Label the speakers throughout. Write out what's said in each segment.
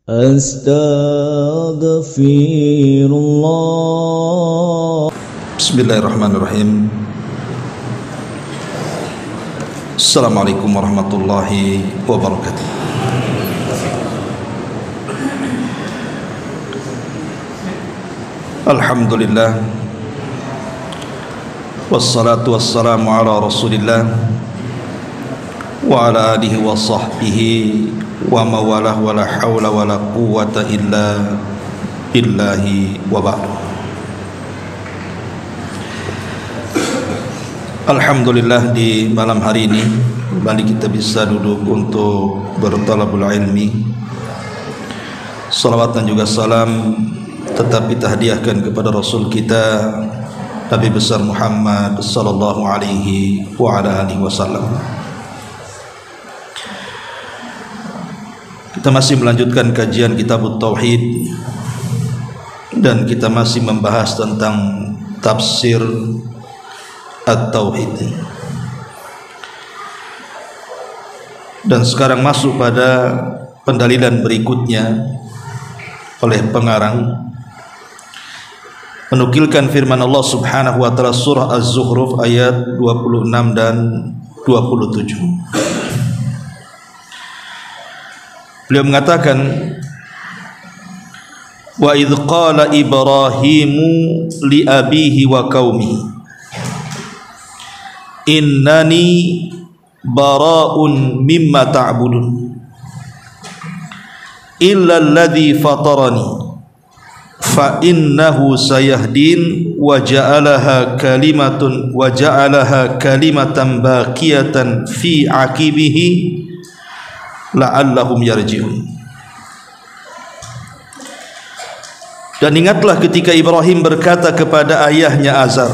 Speaker 1: Astaghfirullah.
Speaker 2: Bismillahirrahmanirrahim. Assalamualaikum warahmatullahi wabarakatuh. Alhamdulillah, wassalatu wassalamu ala rasulillah wa ala alihi wa sahbihi wa mawalah wa la hawla wa la quwwata illa billahi wa ba'du. Alhamdulillah, di malam hari ini kembali kita bisa duduk untuk bertalabul ilmi. Salawat dan juga salam tetap kita hadiahkan kepada Rasul kita Nabi besar Muhammad sallallahu alaihi wa ala alihi wasallam. Kita masih melanjutkan kajian kitab Tauhid dan kita masih membahas tentang tafsir At-Tauhid. Dan sekarang masuk pada pendalilan berikutnya oleh pengarang, menukilkan firman Allah Subhanahu wa taala surah Az-Zukhruf ayat 26 dan 27. Beliau mengatakan, wa idh qala Ibrahimu li abihi wa qaumihi innani bara'un mimma ta'budun illa alladhi fatarani fa innahu sayahdin wa ja'alaha kalimatan baqiyatan fi aqibihi la'allahum yarji'un. Dan ingatlah ketika Ibrahim berkata kepada ayahnya Azar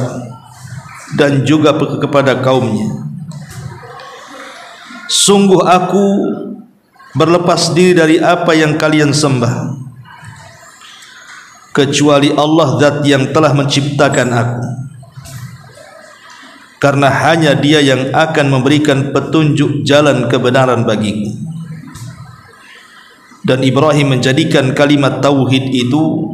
Speaker 2: dan juga kepada kaumnya, sungguh aku berlepas diri dari apa yang kalian sembah kecuali Allah zat yang telah menciptakan aku, karena hanya Dia yang akan memberikan petunjuk jalan kebenaran bagiku. Dan Ibrahim menjadikan kalimat tauhid itu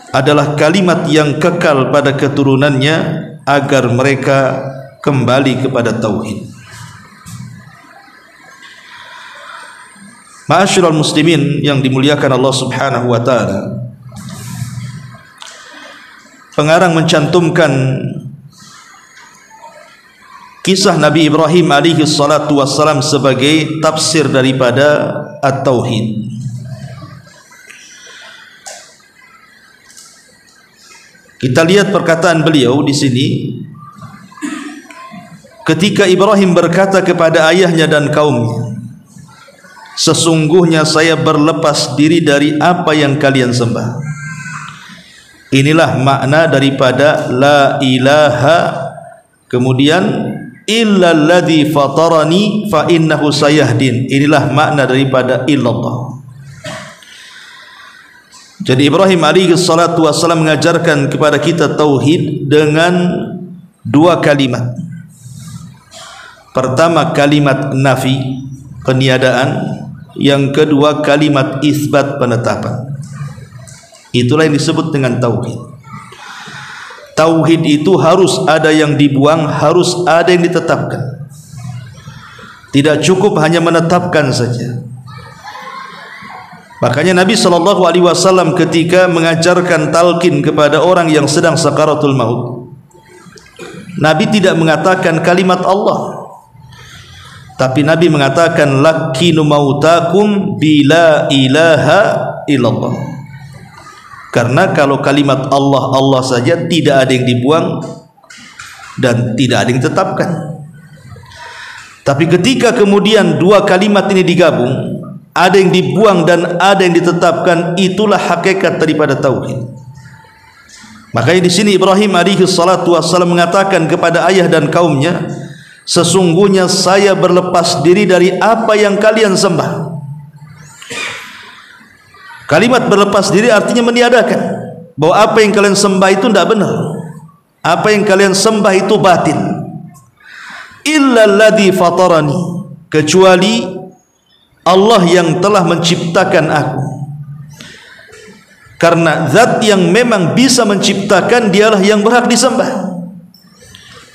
Speaker 2: adalah kalimat yang kekal pada keturunannya agar mereka kembali kepada tauhid. Ma'asyiral muslimin yang dimuliakan Allah Subhanahu wa taala, pengarang mencantumkan kisah Nabi Ibrahim alaihi salatu wassalam sebagai tafsir daripada At-Tauhid. Kita lihat perkataan beliau di sini ketika Ibrahim berkata kepada ayahnya dan kaumnya, sesungguhnya saya berlepas diri dari apa yang kalian sembah. Inilah makna daripada la ilaha, kemudian illalladzi fatarani fa innahu sayahdin. Inilah makna daripada illallah. Jadi Ibrahim alaihi salatu wassalam mengajarkan kepada kita tauhid dengan dua kalimat. Pertama kalimat nafi, peniadaan. Yang kedua kalimat isbat, penetapan. Itulah yang disebut dengan tauhid. Tauhid itu harus ada yang dibuang, harus ada yang ditetapkan. Tidak cukup hanya menetapkan saja. Makanya Nabi SAW ketika mengajarkan talqin kepada orang yang sedang sakaratul maut, Nabi tidak mengatakan kalimat Allah, tapi Nabi mengatakan lakinu mautakum bila ilaha illallah. Karena kalau kalimat Allah, Allah saja, tidak ada yang dibuang dan tidak ada yang ditetapkan. Tapi ketika kemudian dua kalimat ini digabung, ada yang dibuang dan ada yang ditetapkan, itulah hakikat daripada tauhid. Makanya di sini Ibrahim alaihi salatu wassalam mengatakan kepada ayah dan kaumnya, sesungguhnya saya berlepas diri dari apa yang kalian sembah. Kalimat berlepas diri artinya meniadakan bahwa apa yang kalian sembah itu tidak benar, apa yang kalian sembah itu batil. Illalladzi fatarani, kecuali Allah yang telah menciptakan aku. Karena zat yang memang bisa menciptakan dialah yang berhak disembah.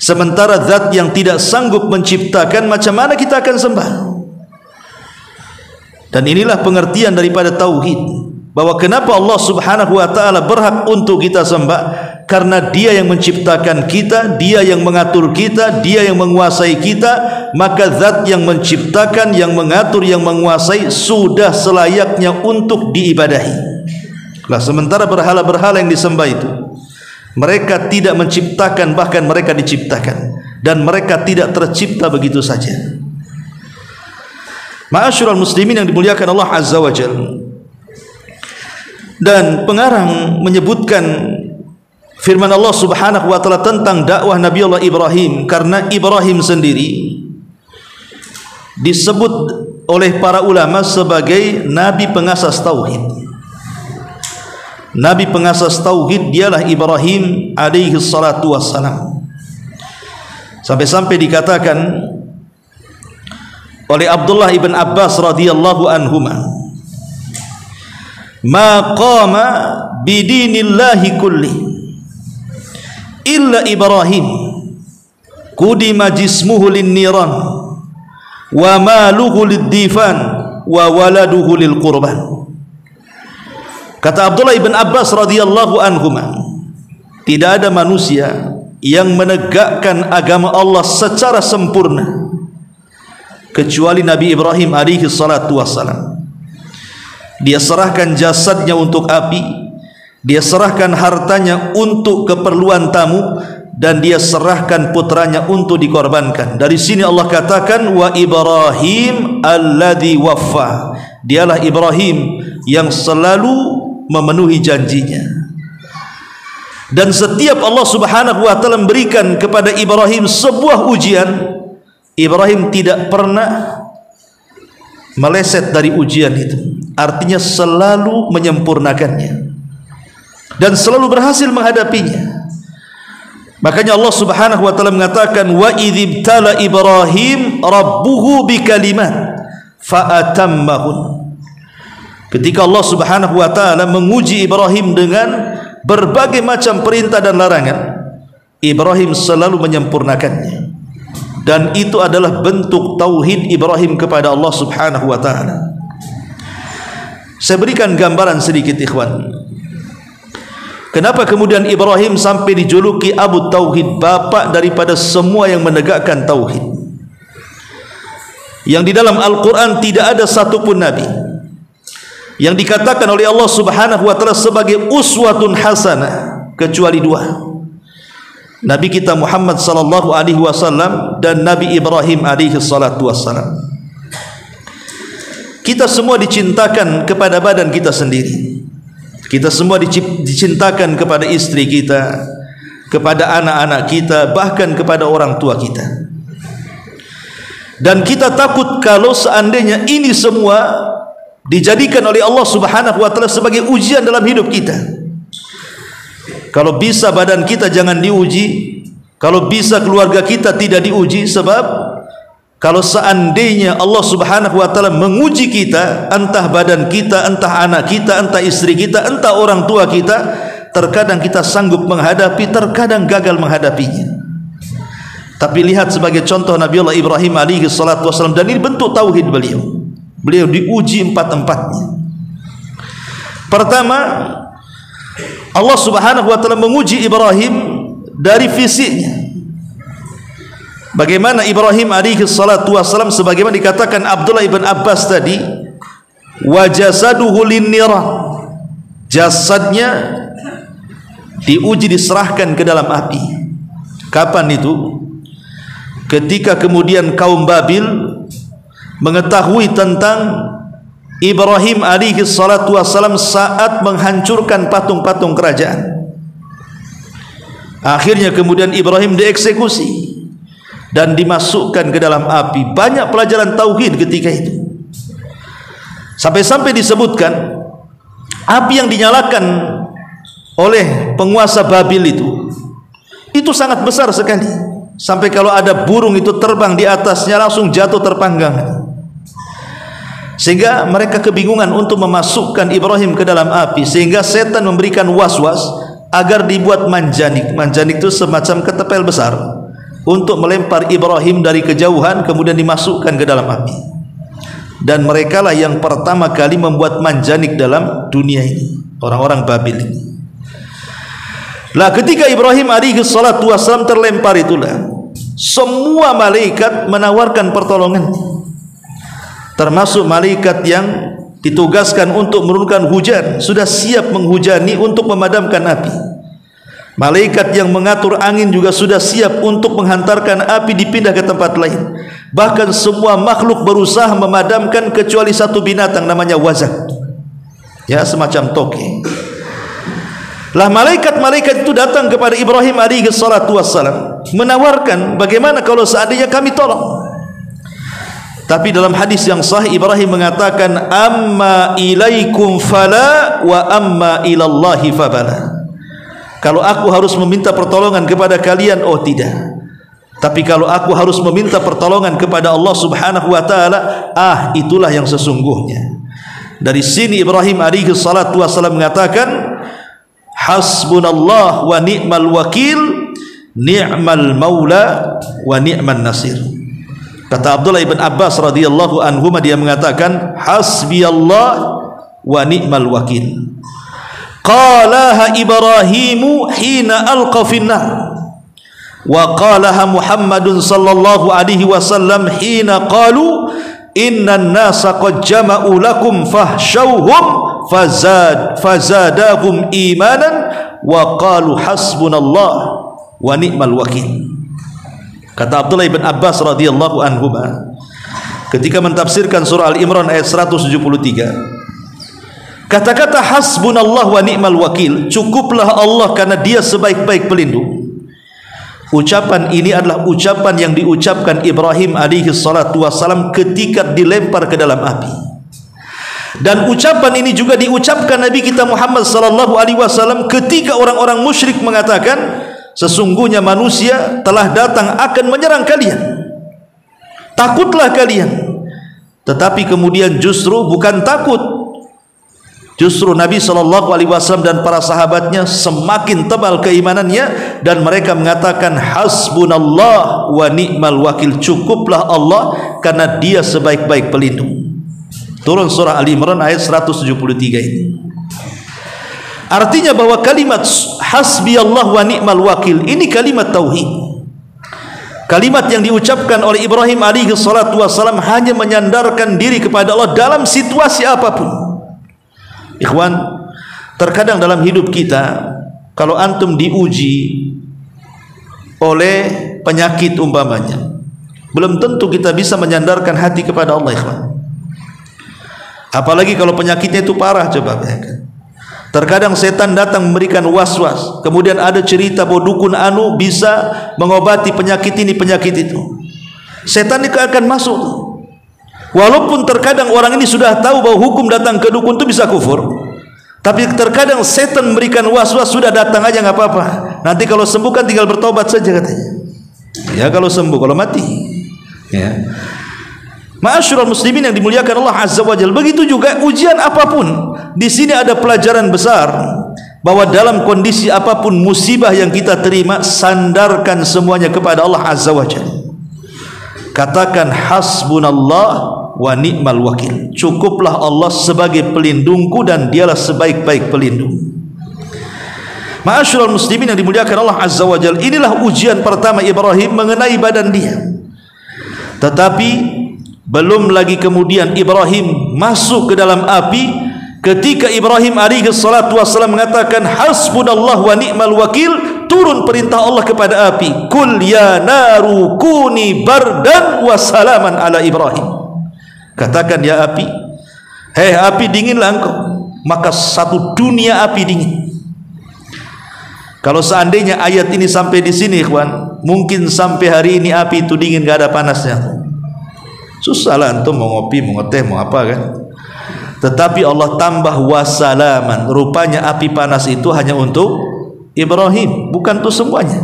Speaker 2: Sementara zat yang tidak sanggup menciptakan, macam mana kita akan sembah? Dan inilah pengertian daripada tauhid, bahwa kenapa Allah Subhanahu wa taala berhak untuk kita sembah, karena Dia yang menciptakan kita, Dia yang mengatur kita, Dia yang menguasai kita. Maka zat yang menciptakan, yang mengatur, yang menguasai sudah selayaknya untuk diibadahi. Lah sementara berhala-berhala yang disembah itu, mereka tidak menciptakan, bahkan mereka diciptakan, dan mereka tidak tercipta begitu saja. Ma'asyiral muslimin yang dimuliakan Allah Azza wa Jalla. Dan pengarang menyebutkan firman Allah Subhanahu wa taala tentang dakwah Nabi Allah Ibrahim, karena Ibrahim sendiri disebut oleh para ulama sebagai nabi pengasas tauhid. Nabi pengasas tauhid dialah Ibrahim alaihi salatu wassalam. Sampai-sampai dikatakan oleh Abdullah ibn Abbas radhiyallahu anhuma, ma qama bidinillahi kulli illa Ibrahim qudima jismuhu lin-niran wa maluhu lid-difan wa waladuhu lil-qurban. Kata Abdullah ibn Abbas radhiyallahu anhuma, tidak ada manusia yang menegakkan agama Allah secara sempurna kecuali Nabi Ibrahim alaihi salatu wassalam. Dia serahkan jasadnya untuk api, dia serahkan hartanya untuk keperluan tamu, dan dia serahkan putranya untuk dikorbankan. Dari sini Allah katakan wa Ibrahim alladzi waffa. Dialah Ibrahim yang selalu memenuhi janjinya. Dan setiap Allah Subhanahu wa taala memberikan kepada Ibrahim sebuah ujian, Ibrahim tidak pernah meleset dari ujian itu. Artinya selalu menyempurnakannya dan selalu berhasil menghadapinya. Makanya Allah Subhanahu wa taala mengatakan wa idzibtala Ibrahim rabbuhu bikalimat fa'atammahun. Ketika Allah Subhanahu wa taala menguji Ibrahim dengan berbagai macam perintah dan larangan, Ibrahim selalu menyempurnakannya. Dan itu adalah bentuk tauhid Ibrahim kepada Allah Subhanahu wa taala. Saya berikan gambaran sedikit ikhwan. Kenapa kemudian Ibrahim sampai dijuluki Abu Tauhid, bapak daripada semua yang menegakkan tauhid? Yang di dalam Al-Quran tidak ada satupun nabi yang dikatakan oleh Allah Subhanahu wa taala sebagai uswatun hasanah kecuali dua, Nabi kita Muhammad sallallahu alaihi wasallam dan Nabi Ibrahim alaihi salatu wassalam. Kita semua dicintakan kepada badan kita sendiri. Kita semua dicintakan kepada istri kita, kepada anak-anak kita, bahkan kepada orang tua kita. Dan kita takut kalau seandainya ini semua dijadikan oleh Allah Subhanahu wa taala sebagai ujian dalam hidup kita. Kalau bisa badan kita jangan diuji, kalau bisa keluarga kita tidak diuji, sebab kalau seandainya Allah Subhanahu wa taala menguji kita, entah badan kita, entah anak kita, entah istri kita, entah orang tua kita, terkadang kita sanggup menghadapi, terkadang gagal menghadapinya. Tapi lihat sebagai contoh Nabi Allah Ibrahim alaihi salatu wasallam, dan ini bentuk tauhid beliau. Beliau diuji empat-empatnya. Pertama, Allah Subhanahu wa taala menguji Ibrahim dari fisiknya. Bagaimana Ibrahim alaihi salatu wassalam, sebagaimana dikatakan Abdullah ibn Abbas tadi, wa jasaduhu lin-niran, jasadnya diuji, diserahkan ke dalam api. Kapan itu? Ketika kemudian kaum Babil mengetahui tentang Ibrahim alaihi salatu wassalam saat menghancurkan patung-patung kerajaan. Akhirnya kemudian Ibrahim dieksekusi dan dimasukkan ke dalam api. Banyak pelajaran tauhid ketika itu. Sampai-sampai disebutkan api yang dinyalakan oleh penguasa Babil itu sangat besar sekali. Sampai kalau ada burung itu terbang di atasnya langsung jatuh terpanggang. Sehingga mereka kebingungan untuk memasukkan Ibrahim ke dalam api, sehingga setan memberikan was-was agar dibuat manjanik. Manjanik itu semacam ketepel besar untuk melempar Ibrahim dari kejauhan kemudian dimasukkan ke dalam api. Dan mereka lah yang pertama kali membuat manjanik dalam dunia ini, orang-orang Babil ini. Lah ketika Ibrahim alaihi salatu wassalam terlempar itulah semua malaikat menawarkan pertolongan, termasuk malaikat yang ditugaskan untuk menurunkan hujan sudah siap menghujani untuk memadamkan api. Malaikat yang mengatur angin juga sudah siap untuk menghantarkan api dipindah ke tempat lain. Bahkan semua makhluk berusaha memadamkan kecuali satu binatang namanya wazak, ya, semacam toke. Lah malaikat-malaikat itu datang kepada Ibrahim alaihi salatu wassalam menawarkan, bagaimana kalau seandainya kami tolong. Tapi dalam hadis yang sahih Ibrahim mengatakan, amma ilaikum fala wa amma ilallahi fabala. Kalau aku harus meminta pertolongan kepada kalian, oh tidak. Tapi kalau aku harus meminta pertolongan kepada Allah Subhanahu wa taala, itulah yang sesungguhnya. Dari sini Ibrahim alaihi salatu wasallam mengatakan, hasbunallah wa ni'mal wakil, ni'mal maula wa ni'man nasir. Kata Abdullah ibn Abbas radhiyallahu anhu, dia mengatakan, hasbiyallah wa ni'mal wakil. Qalaha Ibrahimu hina alqa finnar, wa qalaha Muhammadun sallallahu alaihi wasallam hina qalu innan nasa qad jama'u lakum fahshawhum fazadahum imanan wa qalu hasbunallah wa ni'mal wakil. Kata Abdullah ibn Abbas radhiyallahu anhu ketika mentafsirkan surah Al-Imran ayat 173, kata-kata hasbunallah wa ni'mal wakil, cukuplah Allah karena dia sebaik-baik pelindung. Ucapan ini adalah ucapan yang diucapkan Ibrahim alaihi salatu wassalam ketika dilempar ke dalam api. Dan ucapan ini juga diucapkan Nabi kita Muhammad sallallahu alaihi wasallam ketika orang-orang musyrik mengatakan, sesungguhnya manusia telah datang akan menyerang kalian, takutlah kalian. Tetapi kemudian justru bukan takut, justru Nabi SAW dan para sahabatnya semakin tebal keimanannya, dan mereka mengatakan hasbunallah wa ni'mal wakil, cukuplah Allah karena dia sebaik-baik pelindung. Turun surah Al-Imran ayat 173 ini. Artinya bahwa kalimat hasbiyallah wa ni'mal wakil ini kalimat tauhid, kalimat yang diucapkan oleh Ibrahim alaihi salatu wassalam hanya menyandarkan diri kepada Allah dalam situasi apapun. Ikhwan, terkadang dalam hidup kita, kalau antum diuji oleh penyakit umpamanya, belum tentu kita bisa menyandarkan hati kepada Allah, ikhwan. Apalagi kalau penyakitnya itu parah, coba bayangkan. Terkadang setan datang memberikan was-was, kemudian ada cerita bahwa dukun anu bisa mengobati penyakit ini, penyakit itu. Setan itu akan masuk. Walaupun terkadang orang ini sudah tahu bahwa hukum datang ke dukun itu bisa kufur, tapi terkadang setan memberikan was-was, sudah datang aja nggak apa-apa, nanti kalau sembuh kan tinggal bertobat saja katanya. Ya kalau sembuh, kalau mati. Ya. Ma'asyiral muslimin yang dimuliakan Allah Azza wa Jalla, begitu juga ujian apapun. Di sini ada pelajaran besar bahwa dalam kondisi apapun musibah yang kita terima, sandarkan semuanya kepada Allah Azza wa Jalla. Katakan hasbunallah wa ni'mal wakil, cukuplah Allah sebagai pelindungku dan dialah sebaik-baik pelindung. Ma'asyiral muslimin yang dimuliakan Allah Azza wa Jalla, inilah ujian pertama Ibrahim mengenai badan dia. Tetapi belum lagi kemudian Ibrahim masuk ke dalam api, ketika Ibrahim alaihi salatu wassalam mengatakan hasbunallah wa ni'mal wakil, turun perintah Allah kepada api, kul ya naru kuni bardan wa salaman ala Ibrahim. Katakan ya api, hei api, dinginlah engkau. Maka satu dunia api dingin. Kalau seandainya ayat ini sampai di sini, ikhwan, mungkin sampai hari ini api itu dingin, gak ada panasnya. Susah lah antum mau ngopi, mau ngeteh, mau apa kan. Tetapi Allah tambah wasalaman, rupanya api panas itu hanya untuk Ibrahim, bukan untuk semuanya.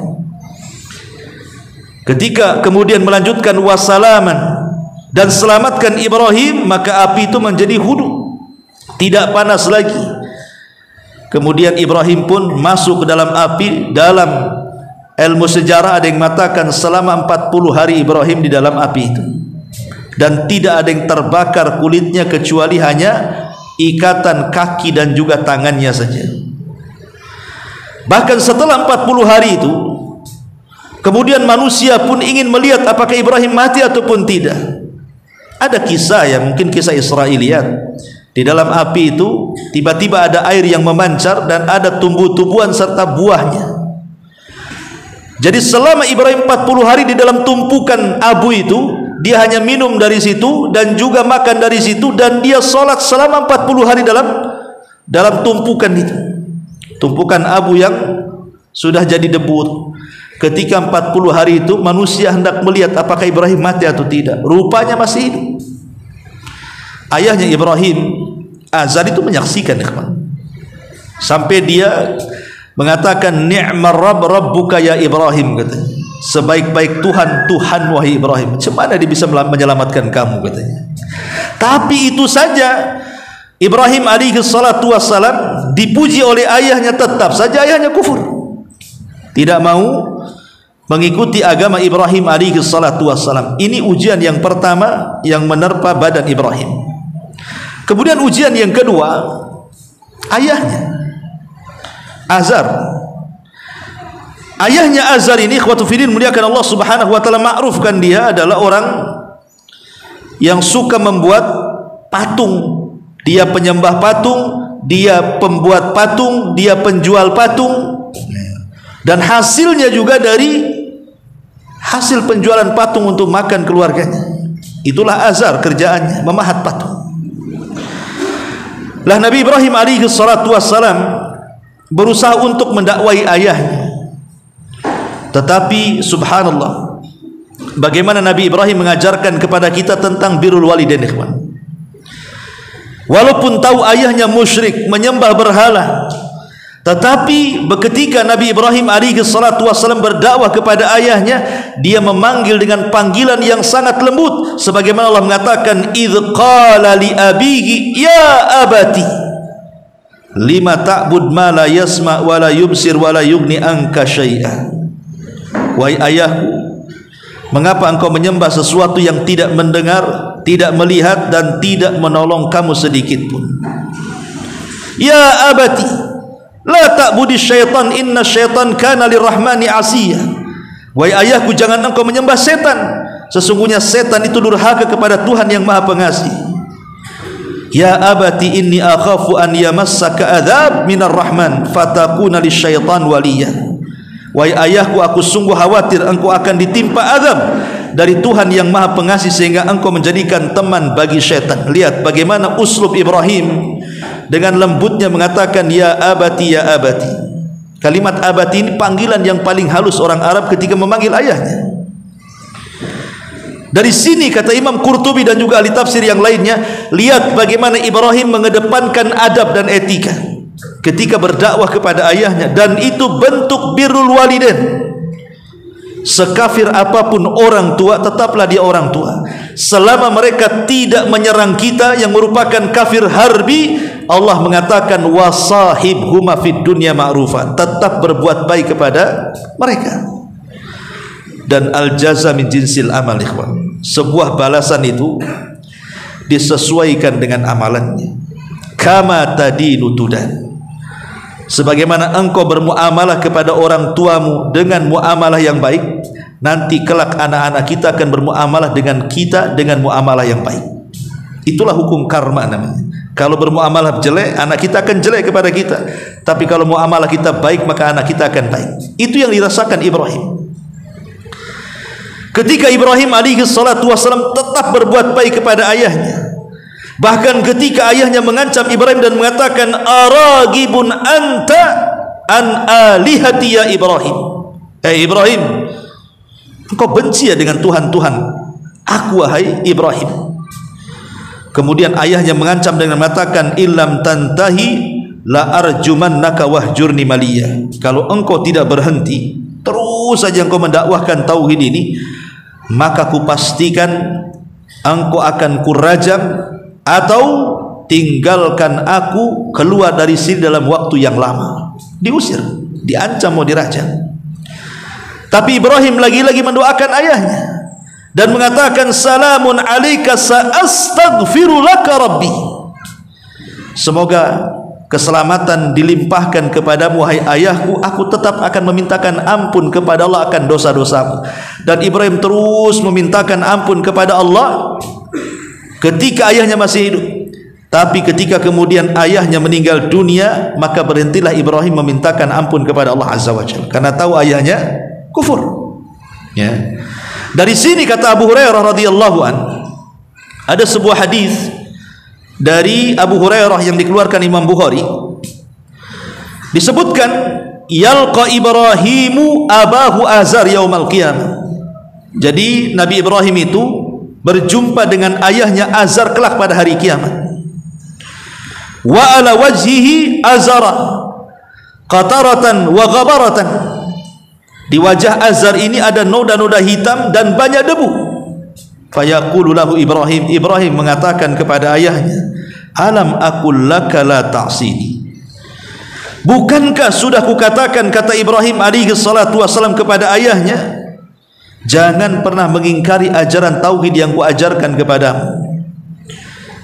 Speaker 2: Ketika kemudian melanjutkan wasalaman, dan selamatkan Ibrahim, maka api itu menjadi hudu, tidak panas lagi. Kemudian Ibrahim pun masuk ke dalam api. Dalam ilmu sejarah ada yang mengatakan selama 40 hari Ibrahim di dalam api itu, dan tidak ada yang terbakar kulitnya kecuali hanya ikatan kaki dan juga tangannya saja. Bahkan setelah 40 hari itu, kemudian manusia pun ingin melihat apakah Ibrahim mati ataupun tidak. Ada kisah, ya mungkin kisah Israiliyat. Di dalam api itu tiba-tiba ada air yang memancar dan ada tumbuh-tumbuhan serta buahnya. Jadi selama Ibrahim 40 hari di dalam tumpukan abu itu, dia hanya minum dari situ dan juga makan dari situ, dan dia sholat selama 40 hari dalam tumpukan itu, tumpukan abu yang sudah jadi debu. Ketika 40 hari itu manusia hendak melihat apakah Ibrahim mati atau tidak, rupanya masih hidup. Ayahnya Ibrahim, Azar, itu menyaksikan, sampai dia mengatakan, ni'mar rabb rabbuka ya Ibrahim, katanya, sebaik-baik Tuhan, Tuhan wahai Ibrahim, macam mana dia bisa menyelamatkan kamu, katanya. Tapi itu saja, Ibrahim alaihi salatu wassalam dipuji oleh ayahnya, tetap saja ayahnya kufur, tidak mau mengikuti agama Ibrahim alaihi salatu wassalam. Ini ujian yang pertama yang menerpa badan Ibrahim. Kemudian ujian yang kedua, ayahnya Azar. Ayahnya Azar ini, ikhwatu fillah, muliakan Allah subhanahu wa ta'ala, ma'rufkan dia adalah orang yang suka membuat patung. Dia penyembah patung, dia pembuat patung, dia penjual patung, dan hasilnya juga dari hasil penjualan patung untuk makan keluarganya. Itulah Azar, kerjaannya memahat patung. Lah Nabi Ibrahim alaihi salatu wassalam berusaha untuk mendakwai ayahnya, tetapi subhanallah, bagaimana Nabi Ibrahim mengajarkan kepada kita tentang birrul walidain, ikhwan. Walaupun tahu ayahnya musyrik, menyembah berhala, tetapi ketika Nabi Ibrahim alaihi salatu wassalam berdakwah kepada ayahnya, dia memanggil dengan panggilan yang sangat lembut, sebagaimana Allah mengatakan, idz qala li abihi ya abati lima ta'bud ma la yasma wa la yubsir wa la yughni anka syai'a. Wahai ayahku, mengapa engkau menyembah sesuatu yang tidak mendengar, tidak melihat, dan tidak menolong kamu sedikit pun? Ya abati la ta'budi syaitan, inna syaitan kana lirrahmani asiya. Wahai ayahku, jangan engkau menyembah setan, sesungguhnya setan itu durhaka kepada Tuhan yang Maha Pengasih. Ya abati inni akhafu an yamassaka adzab minar rahman fatakuna lisyaitan waliya. Wahai ayahku, aku sungguh khawatir engkau akan ditimpa azab dari Tuhan yang Maha Pengasih sehingga engkau menjadikan teman bagi syaitan. Lihat bagaimana uslub Ibrahim dengan lembutnya mengatakan ya abati, ya abati. Kalimat abati ini panggilan yang paling halus orang Arab ketika memanggil ayahnya. Dari sini kata Imam Qurtubi dan juga ahli tafsir yang lainnya, lihat bagaimana Ibrahim mengedepankan adab dan etika ketika berdakwah kepada ayahnya, dan itu bentuk birrul walidain. Sekafir apapun orang tua, tetaplah dia orang tua selama mereka tidak menyerang kita yang merupakan kafir harbi. Allah mengatakan wasahibhuma fid dunya ma'rufa, tetap berbuat baik kepada mereka. Dan al jaza min jinsil amal, ikhwan. Sebuah balasan itu disesuaikan dengan amalannya. Kama tadinu tudan. Sebagaimana engkau bermuamalah kepada orang tuamu dengan muamalah yang baik, nanti kelak anak-anak kita akan bermuamalah dengan kita dengan muamalah yang baik. Itulah hukum karma namanya. Kalau bermuamalah jelek, anak kita akan jelek kepada kita. Tapi kalau muamalah kita baik, maka anak kita akan baik. Itu yang dirasakan Ibrahim. Ketika Ibrahim alaihi salatu wassalam tetap berbuat baik kepada ayahnya, bahkan ketika ayahnya mengancam Ibrahim dan mengatakan aragibun anta an alihati ya Ibrahim, Ibrahim, engkau benci ya dengan Tuhan-Tuhan aku wahai Ibrahim. Kemudian ayahnya mengancam dengan mengatakan illam tantahi la arjumannaka wahjurni maliya. Kalau engkau tidak berhenti, terus saja engkau mendakwahkan tauhid ini, maka ku pastikan engkau akan kurajam, atau tinggalkan aku keluar dari sini dalam waktu yang lama. Diusir, diancam mau dirajam. Tapi Ibrahim lagi-lagi mendoakan ayahnya dan mengatakan, salamun alaika sa'astaghfiru laka rabbi. Semoga keselamatan dilimpahkan kepadamu wahai ayahku, aku tetap akan memintakan ampun kepada Allah akan dosa-dosamu. Dan Ibrahim terus memintakan ampun kepada Allah ketika ayahnya masih hidup. Tapi ketika kemudian ayahnya meninggal dunia, maka berhentilah Ibrahim memintakan ampun kepada Allah Azza wa Jalla, karena tahu ayahnya kufur. Ya. Dari sini kata Abu Hurairah radhiyallahu an, ada sebuah hadis dari Abu Hurairah yang dikeluarkan Imam Bukhari, disebutkan yalqa Ibrahimu abahu Azar yaumal qiyamah. Jadi Nabi Ibrahim itu berjumpa dengan ayahnya Azar kelak pada hari kiamat. Wa ala wajhihi azara qataratan wa ghabaratan. Di wajah Azar ini ada noda-noda hitam dan banyak debu. Fayaqulu lahu Ibrahim, Ibrahim mengatakan kepada ayahnya, alam aqul laka la ta'sini. Bukankah sudah kukatakan, kata Ibrahim alaihi salatu wasallam kepada ayahnya, jangan pernah mengingkari ajaran tauhid yang kuajarkan kepadamu.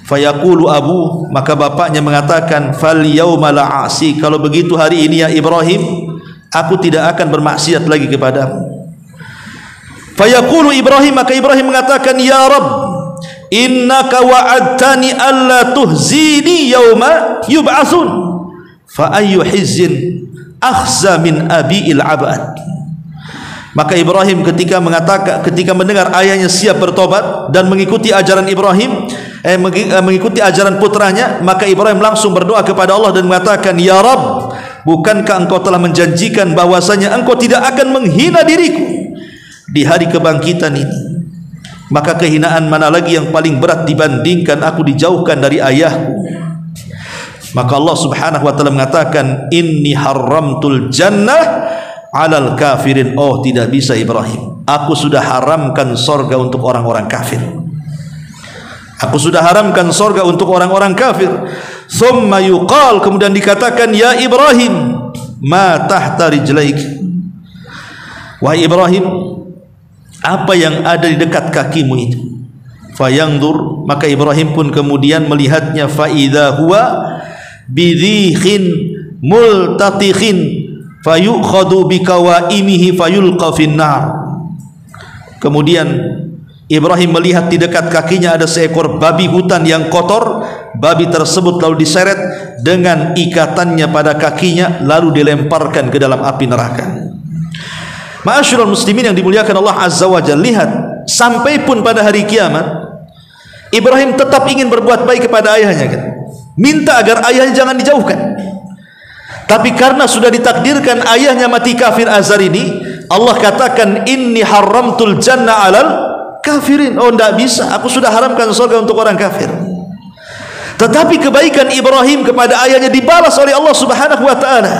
Speaker 2: Fayaqulu abu, maka bapaknya mengatakan, fal yauma la'asi, kalau begitu hari ini ya Ibrahim, aku tidak akan bermaksiat lagi kepadamu. Fayaqulu Ibrahim, maka Ibrahim mengatakan, ya Rabb, innaka wa'adtani alla tuhzini yauma yub'atsun, fa ayyu hizzin akhza min abi'il abad. Maka Ibrahim ketika mendengar ayahnya siap bertobat dan mengikuti ajaran Ibrahim, mengikuti ajaran putranya, maka Ibrahim langsung berdoa kepada Allah dan mengatakan, ya Rabb, bukankah engkau telah menjanjikan bahwasanya engkau tidak akan menghina diriku di hari kebangkitan ini? Maka kehinaan mana lagi yang paling berat dibandingkan aku dijauhkan dari ayahku? Maka Allah Subhanahu wa taala mengatakan, inni haramtul jannah 'alal kafirin. Oh, tidak bisa Ibrahim, aku sudah haramkan sorga untuk orang-orang kafir. Aku sudah haramkan sorga untuk orang-orang kafir. Thumma yuqal, kemudian dikatakan, ya Ibrahim, ma tahta rijlaik. Wahai Ibrahim, apa yang ada di dekat kakimu itu? Fayangdur, maka Ibrahim pun kemudian melihatnya, fa idza huwa bidhihin multatikhin fayukhadu bikawaimihi fayulqa finnar. Kemudian Ibrahim melihat di dekat kakinya ada seekor babi hutan yang kotor. Babi tersebut lalu diseret dengan ikatannya pada kakinya, lalu dilemparkan ke dalam api neraka. Ma'asyiral muslimin yang dimuliakan Allah Azza wa Jalla, lihat, sampai pun pada hari kiamat Ibrahim tetap ingin berbuat baik kepada ayahnya, kan? Minta agar ayahnya jangan dijauhkan. Tapi karena sudah ditakdirkan ayahnya mati kafir Azar ini, Allah katakan, inni haramtul jannah 'alal kafirin. Oh, tidak bisa, aku sudah haramkan surga untuk orang kafir. Tetapi kebaikan Ibrahim kepada ayahnya dibalas oleh Allah Subhanahu wa taala.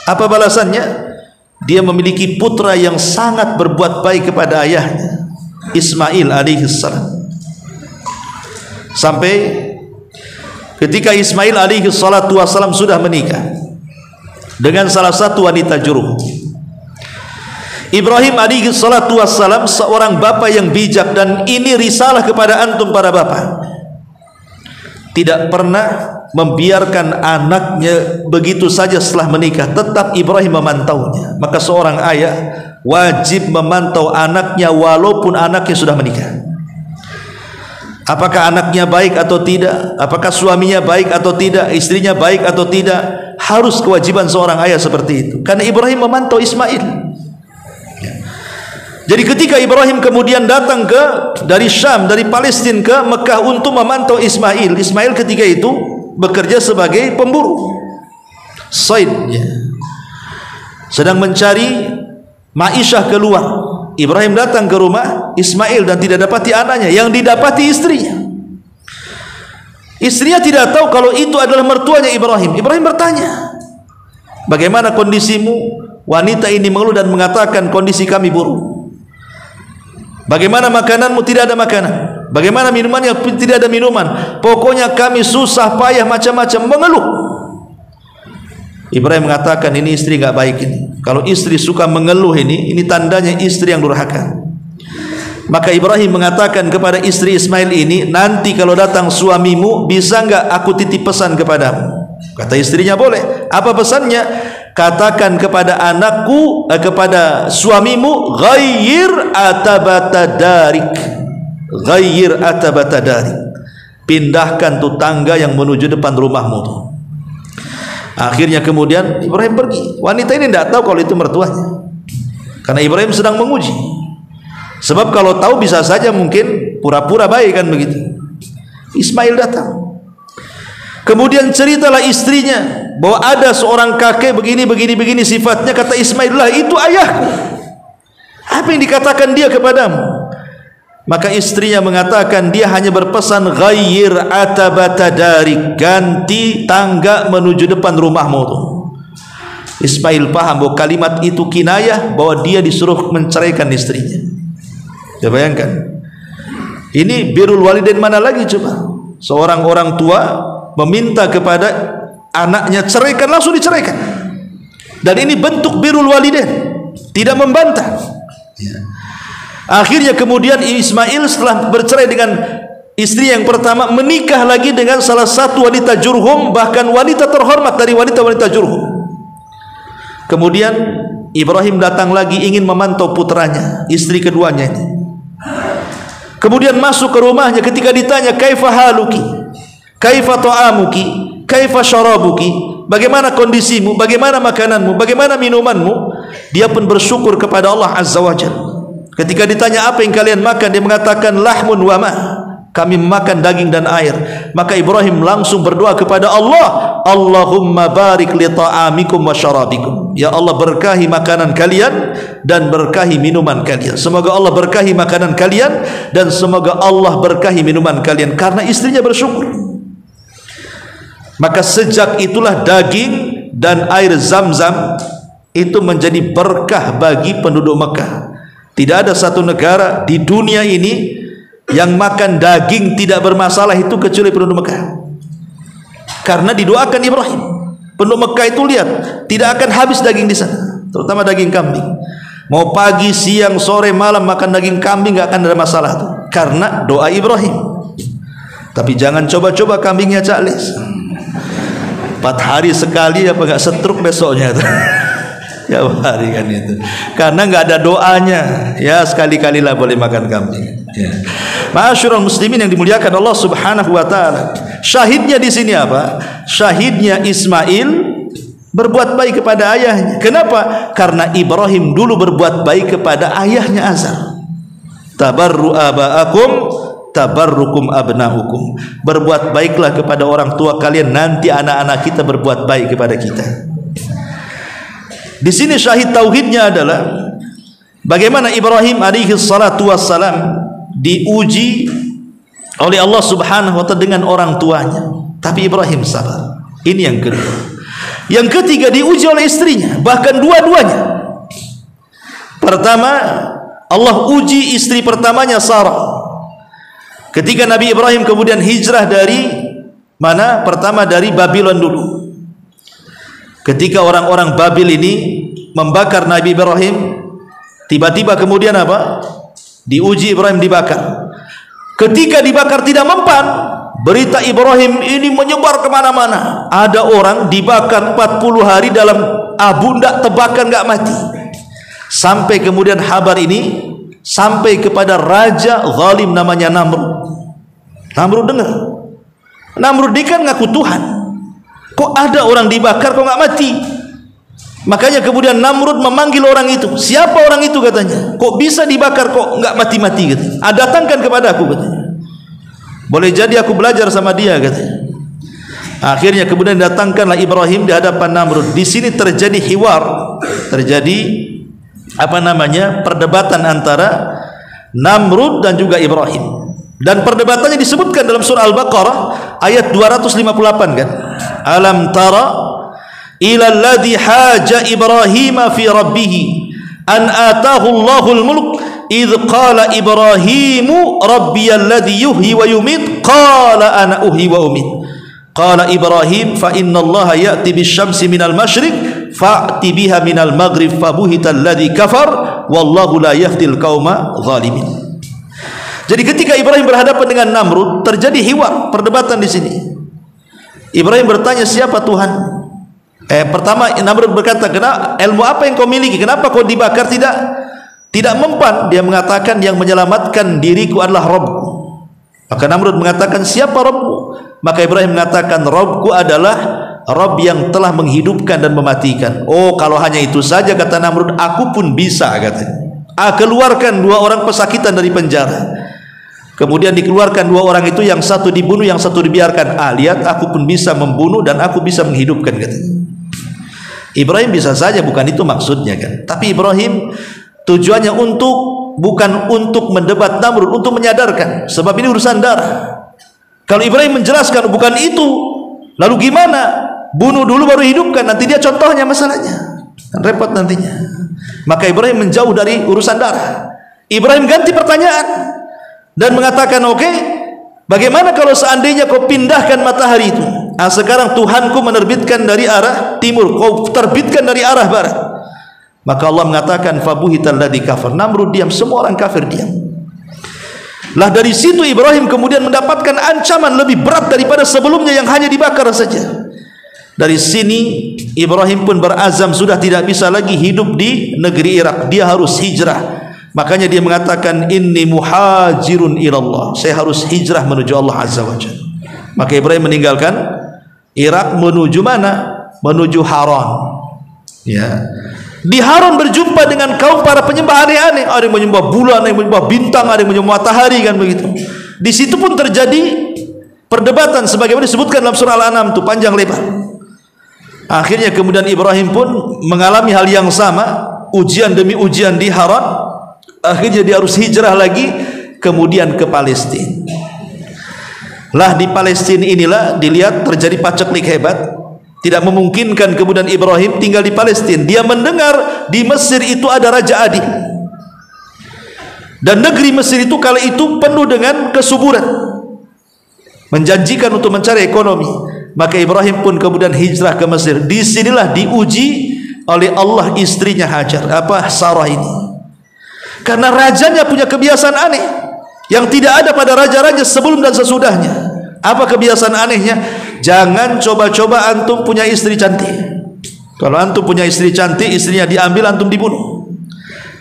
Speaker 2: Apa balasannya? Dia memiliki putra yang sangat berbuat baik kepada ayahnya, Ismail alaihissalam. Sampai ketika Ismail alaihissalam sudah menikah dengan salah satu wanita Jurhum, Ibrahim alaihissalam seorang bapa yang bijak, dan ini risalah kepada antum para bapa, tidak pernah membiarkan anaknya begitu saja setelah menikah, tetap Ibrahim memantaunya. Maka seorang ayah wajib memantau anaknya walaupun anaknya sudah menikah. Apakah anaknya baik atau tidak, apakah suaminya baik atau tidak, istrinya baik atau tidak, harus kewajiban seorang ayah seperti itu. Karena Ibrahim memantau Ismail. Jadi ketika Ibrahim kemudian datang dari Syam, dari Palestina ke Mekah untuk memantau Ismail, Ismail ketika itu bekerja sebagai pemburu said, sedang mencari ma'isyah keluar. Ibrahim datang ke rumah Ismail dan tidak dapati anaknya, yang didapati istrinya. Istrinya tidak tahu kalau itu adalah mertuanya Ibrahim. Ibrahim bertanya, bagaimana kondisimu? Wanita ini mengeluh dan mengatakan, kondisi kami buruk. Bagaimana makananmu? Tidak ada makanan. Bagaimana minumannya? Tidak ada minuman. Pokoknya kami susah payah macam-macam, mengeluh. Ibrahim mengatakan, ini istri enggak baik ini. Kalau istri suka mengeluh ini tandanya istri yang durhaka. Maka Ibrahim mengatakan kepada istri Ismail ini, nanti kalau datang suamimu, bisa enggak aku titip pesan kepadamu? Kata istrinya, boleh. Apa pesannya? Katakan kepada anakku, kepada suamimu, ghayyir atabata darik. Ghayyir atabata darik. Pindahkan tu tangga yang menuju depan rumahmu tu. Akhirnya kemudian Ibrahim pergi. Wanita ini tidak tahu kalau itu mertuanya, karena Ibrahim sedang menguji. Sebab kalau tahu bisa saja mungkin pura-pura baik kan begitu. Ismail datang. Kemudian ceritalah istrinya bahwa ada seorang kakek begini sifatnya. Kata Ismail, lah itu ayahku. Apa yang dikatakan dia kepadamu? Maka istrinya mengatakan, dia hanya berpesan ghayyir atabata darik, ganti tangga menuju depan rumahmu tu. Ismail paham bahwa kalimat itu kinayah bahwa dia disuruh menceraikan istrinya. Ya bayangkan, ini birrul walidain mana lagi coba? Seorang orang tua meminta kepada anaknya ceraikan, langsung diceraikan. Dan ini bentuk birrul walidain, tidak membantah. Ya. Akhirnya kemudian Ismail setelah bercerai dengan istri yang pertama, menikah lagi dengan salah satu wanita Jurhum, bahkan wanita terhormat dari wanita-wanita Jurhum. Kemudian Ibrahim datang lagi ingin memantau putranya, istri keduanya ini. Kemudian masuk ke rumahnya, ketika ditanya kaifa haluki, kaifa ta'amuki, kaifa syarabuki, bagaimana kondisimu, bagaimana makananmu, bagaimana minumanmu, dia pun bersyukur kepada Allah Azza wa Jalla. Ketika ditanya apa yang kalian makan, dia mengatakan lahmun wa ma, kami makan daging dan air. Maka Ibrahim langsung berdoa kepada Allah, Allahumma barik li ta'amikum wa syarabikum. Ya Allah, berkahi makanan kalian dan berkahi minuman kalian. Semoga Allah berkahi makanan kalian dan semoga Allah berkahi minuman kalian. Karena istrinya bersyukur. Maka sejak itulah daging dan air Zam-Zam itu menjadi berkah bagi penduduk Mekah. Tidak ada satu negara di dunia ini yang makan daging tidak bermasalah itu kecuali penduduk Mekah. Karena didoakan Ibrahim. Penduduk Mekah itu lihat, tidak akan habis daging di sana, terutama daging kambing. Mau pagi, siang, sore, malam makan daging kambing enggak akan ada masalah tuh, karena doa Ibrahim. Tapi jangan coba-coba kambingnya caklis. 4 hari sekali apa enggak setruk besoknya tuh. Ya hari kan itu, karena nggak ada doanya. Ya sekali-kalilah boleh makan kambing. Ya. Ma'asyiral muslimin yang dimuliakan Allah Subhanahu wa taala. Syahidnya di sini apa? Syahidnya Ismail berbuat baik kepada ayahnya. Kenapa? Karena Ibrahim dulu berbuat baik kepada ayahnya Azar. Tabarru aba'akum tabarrukum abna'ukum. Berbuat baiklah kepada orang tua kalian, nanti anak-anak kita berbuat baik kepada kita. Di sini syahid tauhidnya adalah bagaimana Ibrahim alaihi salatu wassalam diuji oleh Allah Subhanahu wa taala dengan orang tuanya, tapi Ibrahim sabar. Ini yang kedua. Yang ketiga diuji oleh istrinya, bahkan dua-duanya. Pertama, Allah uji istri pertamanya Sarah. Ketika Nabi Ibrahim kemudian hijrah dari mana? Pertama dari Babylon dulu. Ketika orang-orang Babil ini membakar Nabi Ibrahim, tiba-tiba kemudian apa? Diuji Ibrahim dibakar. Ketika dibakar tidak mempan, berita Ibrahim ini menyebar kemana-mana. Ada orang dibakar 40 hari dalam abu, tidak terbakar, enggak mati. Sampai kemudian kabar ini sampai kepada raja zalim namanya Namrud. Namrud dengar. Namrud ini kan ngaku Tuhan. Kok ada orang dibakar kok nggak mati? Makanya kemudian Namrud memanggil orang itu. Siapa orang itu katanya? Kok bisa dibakar kok nggak mati-mati katanya? Datangkan kepada aku katanya. Boleh jadi aku belajar sama dia katanya. Akhirnya kemudian datangkanlah Ibrahim di hadapan Namrud. Di sini terjadi hiwar, terjadi apa namanya? Perdebatan antara Namrud dan juga Ibrahim. Dan perdebatannya disebutkan dalam surah Al-Baqarah ayat 258 kan. Alam tara ila alladhi haja Ibrahim fi rabbih an atahu Allahul mulk idh qala Ibrahimu rabbiyalladzi yuhyi wa yumit qala ana uhyi wa umit. Qala Ibrahim fa inna Allah ya'ti bisyamsi minal masyriq fa'ti biha minal maghrib fabuhita alladzi kafar wallahu la yahdil qauma zalimin. Jadi ketika Ibrahim berhadapan dengan Namrud, terjadi hiwar, perdebatan di sini. Ibrahim bertanya, siapa Tuhan? Pertama Namrud berkata, kenapa, ilmu apa yang kau miliki? Kenapa kau dibakar? Tidak mempan. Dia mengatakan, yang menyelamatkan diriku adalah Rabbku. Maka Namrud mengatakan, siapa Rabbku? Maka Ibrahim mengatakan, Rabbku adalah Rabb yang telah menghidupkan dan mematikan. Oh, kalau hanya itu saja, kata Namrud, aku pun bisa, katanya. Keluarkan 2 orang pesakitan dari penjara. Kemudian dikeluarkan 2 orang itu, yang satu dibunuh, yang satu dibiarkan. Lihat, aku pun bisa membunuh dan aku bisa menghidupkan, katanya. Ibrahim bisa saja, bukan itu maksudnya kan. Tapi Ibrahim tujuannya bukan untuk mendebat Namrud, untuk menyadarkan, sebab ini urusan darah. Kalau Ibrahim menjelaskan bukan itu, lalu gimana? Bunuh dulu baru hidupkan, nanti dia contohnya masalahnya, repot nantinya. Maka Ibrahim menjauh dari urusan darah. Ibrahim ganti pertanyaan dan mengatakan, oke, bagaimana kalau seandainya kau pindahkan matahari itu? Sekarang Tuhanku menerbitkan dari arah timur, kau terbitkan dari arah barat. Maka Allah mengatakan, fabuhital ladzi kafar. Namrud diam, semua orang kafir diam. Lah dari situ Ibrahim kemudian mendapatkan ancaman lebih berat daripada sebelumnya yang hanya dibakar saja. Dari sini Ibrahim pun berazam sudah tidak bisa lagi hidup di negeri Irak, dia harus hijrah. Makanya dia mengatakan, inni muhajirun ilallah, saya harus hijrah menuju Allah Azza wa Jalla. Maka Ibrahim meninggalkan Irak menuju mana? Menuju Haran. Ya. Di Haran berjumpa dengan kaum para penyembah aneh-aneh. Ada yang menyembah bulan, ada yang menyembah bintang, ada yang menyembah matahari, kan begitu. Di situ pun terjadi perdebatan sebagaimana disebutkan dalam surah Al-An'am itu, panjang lebar. Akhirnya kemudian Ibrahim pun mengalami hal yang sama, ujian demi ujian di Haran. Akhirnya dia harus hijrah lagi kemudian ke Palestina. Lah di Palestina inilah dilihat terjadi paceklik hebat. Tidak memungkinkan kemudian Ibrahim tinggal di Palestina. Dia mendengar di Mesir itu ada Raja Adil. Dan negeri Mesir itu kala itu penuh dengan kesuburan, menjanjikan untuk mencari ekonomi. Maka Ibrahim pun kemudian hijrah ke Mesir. Di sinilah diuji oleh Allah istrinya Hajar, Sarah ini. Karena rajanya punya kebiasaan aneh yang tidak ada pada raja-raja sebelum dan sesudahnya. Apa kebiasaan anehnya? Jangan coba-coba antum punya istri cantik. Kalau antum punya istri cantik, istrinya diambil, antum dibunuh.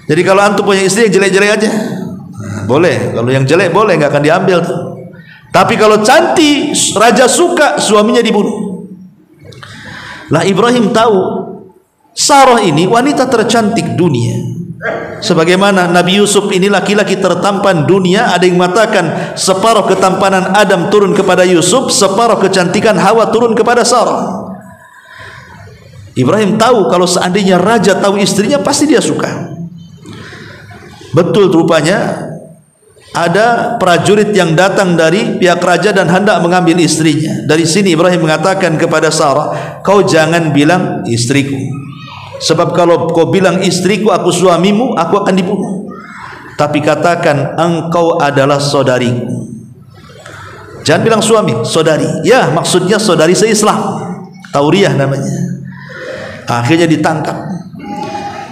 Speaker 2: Jadi kalau antum punya istri yang jelek-jelek aja, boleh. Kalau yang jelek boleh, nggak akan diambil. Tapi kalau cantik, raja suka, suaminya dibunuh. Lah Ibrahim tahu Sarah ini wanita tercantik dunia. Sebagaimana Nabi Yusuf ini laki-laki tertampan dunia. Ada yang mengatakan separuh ketampanan Adam turun kepada Yusuf, separuh kecantikan Hawa turun kepada Sarah. Ibrahim tahu kalau seandainya raja tahu istrinya, pasti dia suka. Betul, rupanya ada prajurit yang datang dari pihak raja dan hendak mengambil istrinya. Dari sini Ibrahim mengatakan kepada Sarah, kau jangan bilang istriku, sebab kalau kau bilang istriku, aku suamimu, aku akan dibunuh. Tapi katakan engkau adalah saudariku. Jangan bilang suami, saudari. Ya, maksudnya saudari se-Islam, Tauriyah namanya. Akhirnya ditangkap,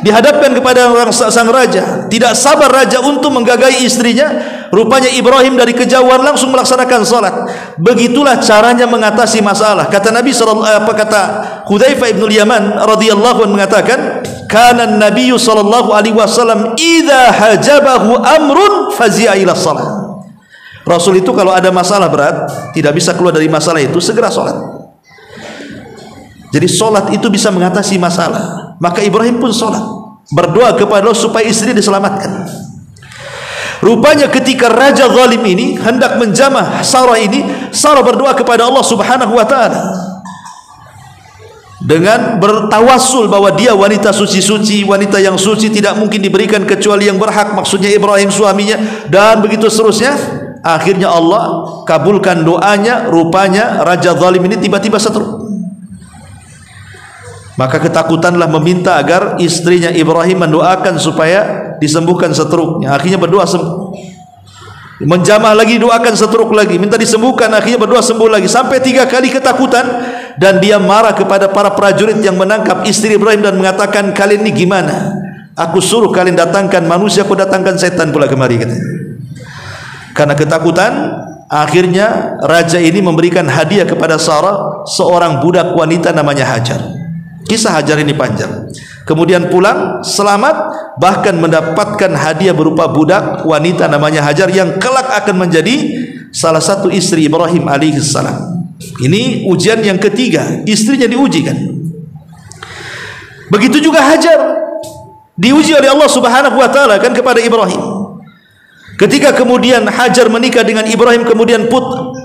Speaker 2: dihadapkan kepada sang raja. Tidak sabar raja untuk menggagai istrinya. Rupanya Ibrahim dari kejauhan langsung melaksanakan salat. Begitulah caranya mengatasi masalah. Kata Nabi kata Hudzaifah bin Yaman radhiyallahu anhu mengatakan, kana an-nabiy sallallahu alaihi wasallam idza hajabahu amrun fazi'a ila shalah. Rasul itu kalau ada masalah berat, tidak bisa keluar dari masalah itu, segera salat. Jadi salat itu bisa mengatasi masalah. Maka Ibrahim pun salat, berdoa kepada Allah supaya istri diselamatkan. Rupanya ketika raja zalim ini hendak menjamah Sarah ini, Sarah berdoa kepada Allah Subhanahu wa taala dengan bertawassul bahwa dia wanita suci-suci, wanita yang suci tidak mungkin diberikan kecuali yang berhak, maksudnya Ibrahim suaminya, dan begitu seterusnya. Akhirnya Allah kabulkan doanya. Rupanya raja zalim ini tiba-tiba setruk. Maka ketakutanlah meminta agar istrinya Ibrahim mendoakan supaya disembuhkan stroke-nya. Akhirnya berdoa sembuh. Menjamah lagi, doakan stroke lagi, minta disembuhkan, akhirnya berdoa sembuh lagi. Sampai 3 kali ketakutan, dan dia marah kepada para prajurit yang menangkap istri Ibrahim dan mengatakan, kalian ini gimana? Aku suruh kalian datangkan manusia, aku datangkan setan pula kemari, katanya. Karena ketakutan, akhirnya raja ini memberikan hadiah kepada Sarah seorang budak wanita namanya Hajar. Kisah Hajar ini panjang. Kemudian pulang selamat, bahkan mendapatkan hadiah berupa budak wanita namanya Hajar yang kelak akan menjadi salah satu istri Ibrahim alaihissalam. Ini ujian yang ketiga, istrinya diuji kan. Begitu juga Hajar diuji oleh Allah Subhanahu wa taala kan kepada Ibrahim. Ketika kemudian Hajar menikah dengan Ibrahim, kemudian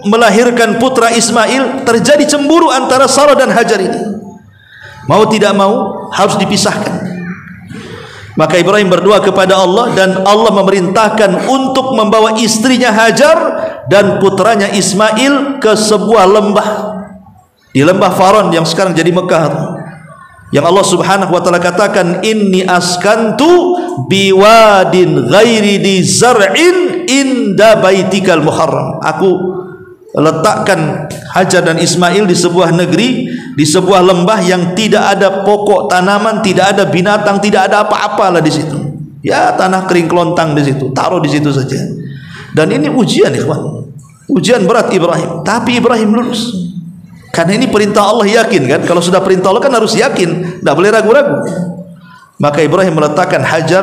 Speaker 2: melahirkan putra Ismail, terjadi cemburu antara Sarah dan Hajar ini. Mau tidak mau harus dipisahkan. Maka Ibrahim berdoa kepada Allah, dan Allah memerintahkan untuk membawa istrinya Hajar dan putranya Ismail ke sebuah lembah, di lembah Faran yang sekarang jadi Mekah, yang Allah Subhanahu wa taala katakan, inni askantu biwadin ghairi di zar'in inda baitikal muharram. Aku letakkan Hajar dan Ismail di sebuah negeri, di sebuah lembah yang tidak ada pokok tanaman, tidak ada binatang, tidak ada apa-apa lah di situ. Ya, tanah kering kelontang di situ, taruh di situ saja. Dan ini ujian, ikhwan. Ujian berat Ibrahim, tapi Ibrahim lulus. Karena ini perintah Allah, yakin kan? Kalau sudah perintah Allah kan harus yakin, tidak boleh ragu-ragu. Maka Ibrahim meletakkan Hajar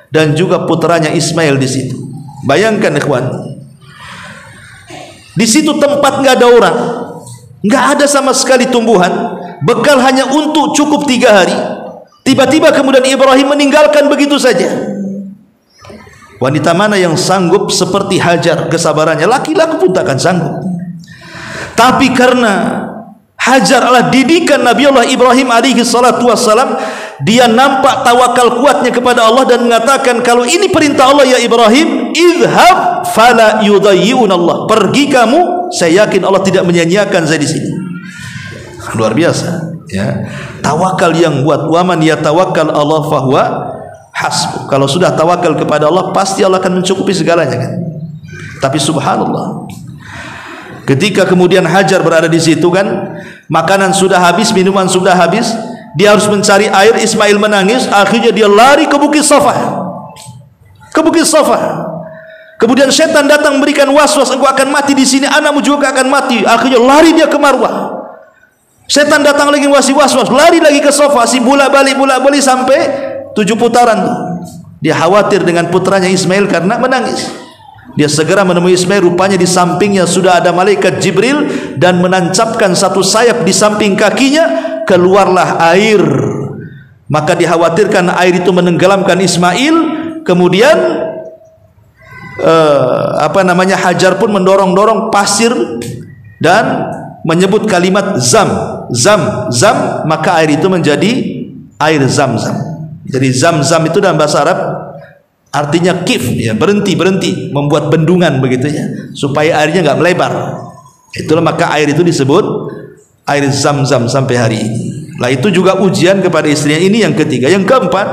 Speaker 2: dan juga putranya Ismail di situ. Bayangkan, ikhwan. Di situ tempat nggak ada orang, nggak ada sama sekali tumbuhan, bekal hanya untuk cukup 3 hari. Tiba-tiba kemudian Ibrahim meninggalkan begitu saja. Wanita mana yang sanggup seperti Hajar kesabarannya? Laki-laki pun takkan sanggup. Tapi karena Hajar adalah didikan Nabi Allah Ibrahim alaihi salatu wassalam, dia nampak tawakal kuatnya kepada Allah dan mengatakan, kalau ini perintah Allah ya Ibrahim, idhab fala yudayyi'un Allah. Pergi kamu, saya yakin Allah tidak menyia-nyiakan saya di sini. Luar biasa, ya. Tawakal yang buat, waman yatawakkal Allah fahuwa hasbuh. Kalau sudah tawakal kepada Allah, pasti Allah akan mencukupi segalanya kan. Tapi subhanallah, ketika kemudian Hajar berada di situ kan, makanan sudah habis, minuman sudah habis, dia harus mencari air. Ismail menangis, akhirnya dia lari ke Bukit Safa. Ke Bukit Safa. Kemudian setan datang memberikan waswas, engkau akan mati di sini, anakmu juga akan mati. Akhirnya lari dia ke Marwah. Setan datang lagi ngasih waswas, lari lagi ke Safa, si bolak-balik sampai 7 putaran. Dia khawatir dengan putranya Ismail karena menangis. Dia segera menemui Ismail, rupanya di sampingnya sudah ada malaikat Jibril dan menancapkan satu sayap di samping kakinya, keluarlah air. Maka dikhawatirkan air itu menenggelamkan Ismail. Kemudian Hajar pun mendorong-dorong pasir dan menyebut kalimat zam, maka air itu menjadi air Zam-Zam. Jadi Zam-Zam itu dalam bahasa Arab artinya kif, ya, berhenti, membuat bendungan begitu ya, supaya airnya nggak melebar. Itulah maka air itu disebut air Zam-Zam sampai hari ini. Lah itu juga ujian kepada istrinya. Ini yang ketiga. Yang keempat,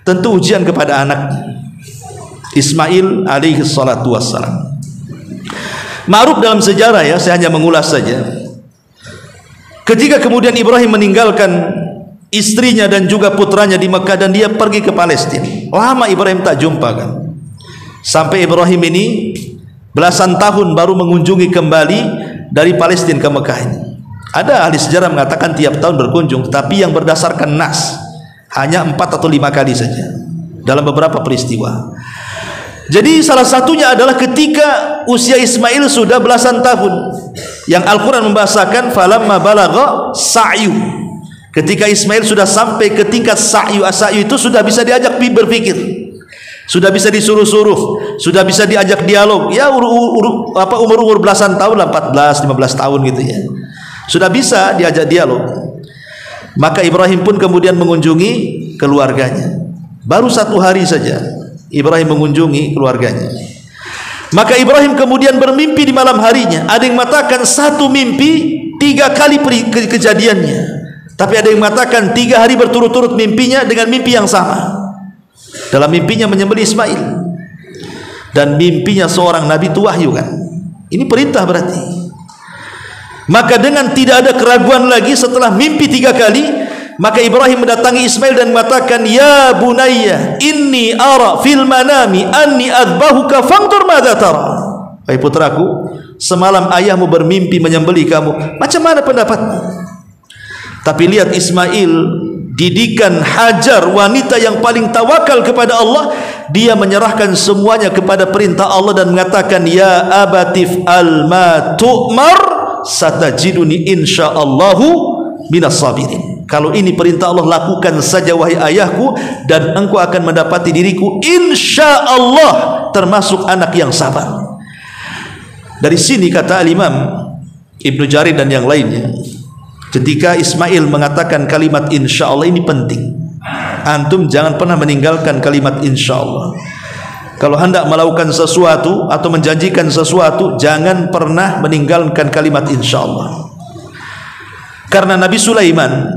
Speaker 2: tentu ujian kepada anaknya Ismail alaihi salatu wassalam. Ma'ruf dalam sejarah, ya, saya hanya mengulas saja. Ketika kemudian Ibrahim meninggalkan istrinya dan juga putranya di Mekah dan dia pergi ke Palestina, lama Ibrahim tak jumpa kan, sampai Ibrahim ini belasan tahun baru mengunjungi kembali dari Palestina ke Mekah ini. Ada ahli sejarah mengatakan tiap tahun berkunjung, tetapi yang berdasarkan nas hanya 4 atau 5 kali saja dalam beberapa peristiwa. Jadi salah satunya adalah ketika usia Ismail sudah belasan tahun, yang Al-Quran membahasakan falamma balagha sa'yu. Ketika Ismail sudah sampai ke tingkat sa'yu, as-sa'yu itu sudah bisa diajak berpikir, sudah bisa disuruh-suruh, sudah bisa diajak dialog. Ya umur belasan tahun lah, 14-15 tahun gitu ya, sudah bisa diajak dialog. Maka Ibrahim pun kemudian mengunjungi keluarganya. Baru 1 hari saja Ibrahim mengunjungi keluarganya. Maka Ibrahim kemudian bermimpi di malam harinya. Ada yang mengatakan 1 mimpi 3 kali kejadiannya. Tapi ada yang mengatakan 3 hari berturut-turut mimpinya dengan mimpi yang sama. Dalam mimpinya menyembelih Ismail, dan mimpinya seorang nabi itu wahyu kan. Ini perintah berarti. Maka dengan tidak ada keraguan lagi setelah mimpi 3 kali, maka Ibrahim mendatangi Ismail dan mengatakan, ya bunayya inni ara fil manami anni adbahuka fanzur madza tara. Hai putraku, semalam ayahmu bermimpi menyembelih kamu, macam mana pendapatmu? Tapi lihat Ismail, didikan Hajar, wanita yang paling tawakal kepada Allah, dia menyerahkan semuanya kepada perintah Allah dan mengatakan, ya abatif al ma tu'mar satajiduni insyaallahu minas sabirin. Kalau ini perintah Allah, lakukan saja wahai ayahku, dan engkau akan mendapati diriku insyaallah termasuk anak yang sabar. Dari sini kata Al-Imam Ibnu Jarir dan yang lainnya, ketika Ismail mengatakan kalimat insyaallah ini penting. Antum jangan pernah meninggalkan kalimat insyaallah. Kalau hendak melakukan sesuatu atau menjanjikan sesuatu, jangan pernah meninggalkan kalimat insyaallah. Karena Nabi Sulaiman,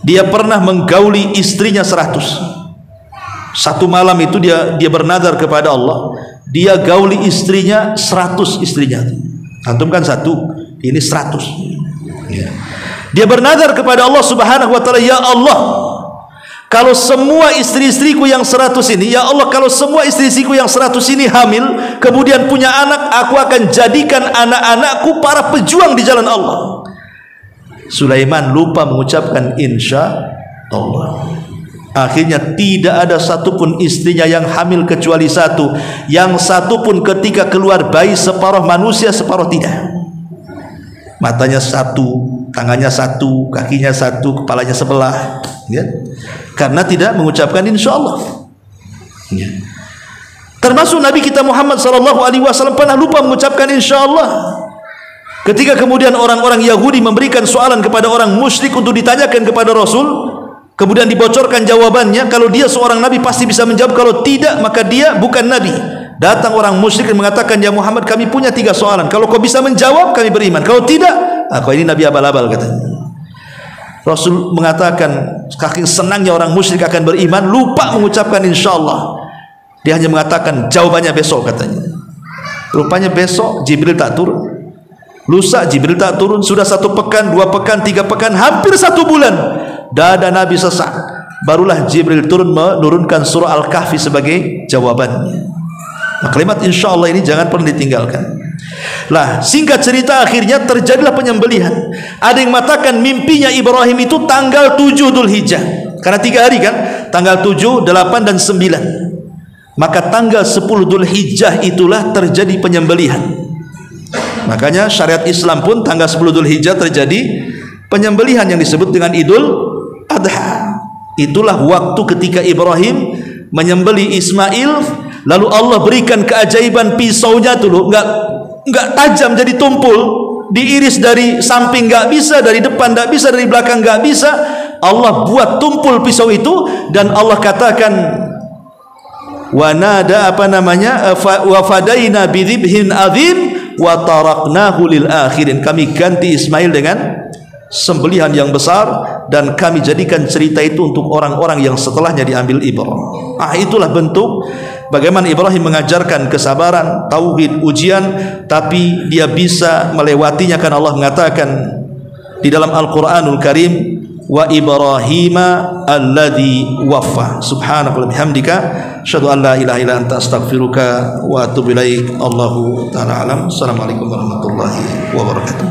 Speaker 2: dia pernah menggauli istrinya 100. Satu malam itu dia bernadar kepada Allah, dia gauli istrinya 100 istrinya. Antum kan 1, ini 100. Ya. Dia bernadar kepada Allah Subhanahu wa taala, ya Allah, kalau semua istri-istriku yang 100 ini, ya Allah, kalau semua istri-istriku yang 100 ini hamil, kemudian punya anak, aku akan jadikan anak-anakku para pejuang di jalan Allah. Sulaiman lupa mengucapkan insya Allah. Akhirnya tidak ada satupun istrinya yang hamil kecuali 1. Yang 1 pun ketika keluar bayi separuh manusia, separuh tidak. Matanya 1, tangannya 1, kakinya 1, kepalanya sebelah, ya. Karena tidak mengucapkan insyaallah. Ya. Termasuk Nabi kita Muhammad SAW pernah lupa mengucapkan insyaallah. Ketika kemudian orang-orang Yahudi memberikan soalan kepada orang musyrik untuk ditanyakan kepada Rasul, kemudian dibocorkan jawabannya, kalau dia seorang Nabi pasti bisa menjawab, kalau tidak maka dia bukan Nabi. Datang orang musyrik dan mengatakan, ya Muhammad, kami punya 3 soalan, kalau kau bisa menjawab kami beriman, kalau tidak, kau ini Nabi abal-abal, katanya. Rasul mengatakan, saking senangnya orang musyrik akan beriman, lupa mengucapkan insyaallah. Dia hanya mengatakan jawabannya besok, katanya. Rupanya besok Jibril tak turun, lusa Jibril tak turun, sudah 1 pekan, 2 pekan, 3 pekan, hampir 1 bulan, dada Nabi sesak. Barulah Jibril turun menurunkan surah Al-Kahfi sebagai jawabannya. Nah, kalimat insyaallah ini jangan pernah ditinggalkan. Lah, singkat cerita, akhirnya terjadilah penyembelihan. Ada yang mengatakan mimpinya Ibrahim itu tanggal 7 Dzulhijjah, karena 3 hari kan, tanggal 7, 8 dan 9. Maka tanggal 10 Dzulhijjah itulah terjadi penyembelihan. Makanya syariat Islam pun tanggal 10 Dzulhijjah terjadi penyembelihan yang disebut dengan Idul Adha. Itulah waktu ketika Ibrahim menyembelih Ismail. Lalu Allah berikan keajaiban, pisaunya dulu enggak tajam, jadi tumpul, diiris dari samping enggak bisa, dari depan enggak bisa, dari belakang enggak bisa. Allah buat tumpul pisau itu, dan Allah katakan, wa nada wa fadaina bidzibhin adzim wa taraknahu lil akhirin. Kami ganti Ismail dengan sembelihan yang besar, dan kami jadikan cerita itu untuk orang-orang yang setelahnya diambil ibrah. Itulah bentuk bagaimana Ibrahim mengajarkan kesabaran, tauhid, ujian, tapi dia bisa melewatinya, karena Allah mengatakan di dalam Al-Qur'anul Karim, wa Ibrahima alladzi waffa. Subhanaka wa bihamdika asyhadu an la ilaha illa anta astaghfiruka wa atubu ilaik. Allahu ta'ala alam. Assalamualaikum warahmatullahi wabarakatuh.